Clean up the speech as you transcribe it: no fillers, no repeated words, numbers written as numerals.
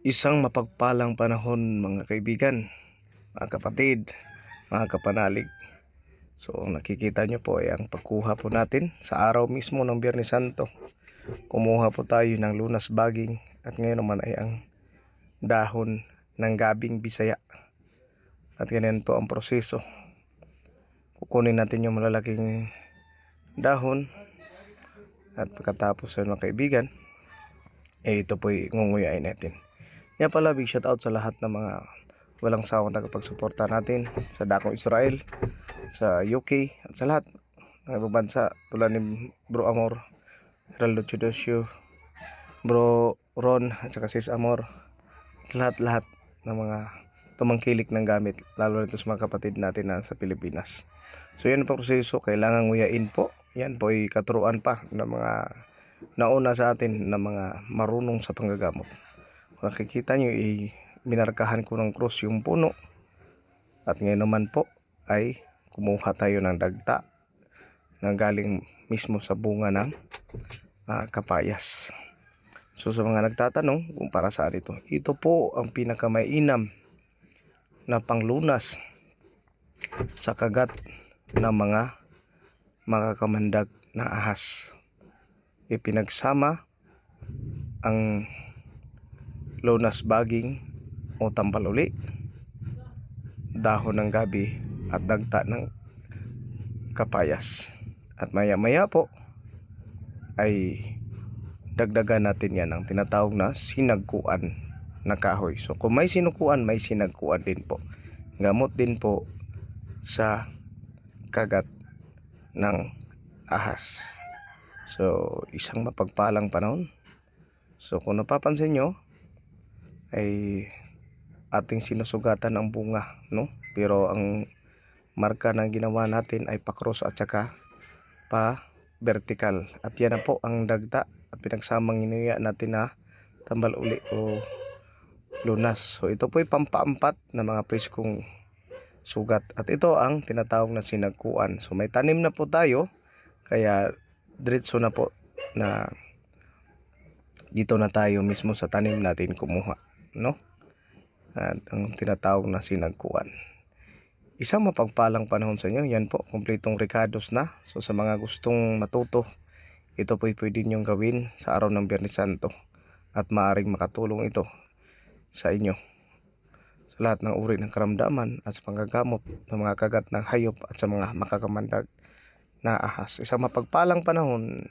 Isang mapagpalang panahon mga kaibigan, mga kapatid, mga kapanalig. So nakikita nyo po ay ang pagkuha po natin sa araw mismo ng Biyernes Santo. Kumuha po tayo ng lunas baging at ngayon naman ay ang dahon ng gabing Bisaya. At ganyan po ang proseso. Kukunin natin yung malalaking dahon at pagkatapos ay mga kaibigan, ito po ay ngunguyain natin. Yan pala, big shout out sa lahat ng mga walang sawang tagapagsuporta natin sa Dakong Israel, sa UK at sa lahat ng ibang bansa tulad ni Bro Amor, Heraldo Chudosio, Bro Ron at saka Sis Amor at lahat ng mga tumangkilik ng gamit, lalo nito sa mga kapatid natin na sa Pilipinas. So yan po proseso, kailangan nguyain po. Yan po ay katuruan pa ng mga nauna sa atin na mga marunong sa panggagamot. Nakikita nyo, minarkahan ko ng cross yung puno. At ngayon naman po ay kumuha tayo ng dagta na galing mismo sa bunga ng kapayas. So sa mga nagtatanong kung para saan ito po ang pinakamainam na panglunas sa kagat ng mga makakamandag na ahas. Ipinagsama ang lunas baging o tampaluli, dahon ng gabi at dagta ng kapayas. At maya maya po ay dagdagan natin yan ang tinatawag na sinagkuan na kahoy. So kung may sinukuan, may sinagkuan din po. Gamot din po sa kagat ng ahas. So isang mapagpalang panahon. So kung napapansin nyo, ay ating sinusugatan ang bunga, no? Pero ang marka na ginawa natin ay pa-cross at saka pa-vertical. At yan na po ang dagta at pinagsamang inuya natin na tambal uli o lunas. So ito po ay pampaampat na mga preskong sugat. At ito ang tinatawag na sinagkuan. So may tanim na po tayo, kaya diretso na po na dito na tayo mismo sa tanim natin kumuha, no? At ang tinatawag na sinagkuan. Isang mapagpalang panahon sa inyo. Yan po, kumpletong recados na. So sa mga gustong matuto, ito po pwede nyong gawin sa araw ng Biyernes Santo at maaaring makatulong ito sa inyo sa lahat ng uri ng karamdaman at sa panggagamot ng mga kagat ng hayop at sa mga makakamandag na ahas. Isang mapagpalang panahon.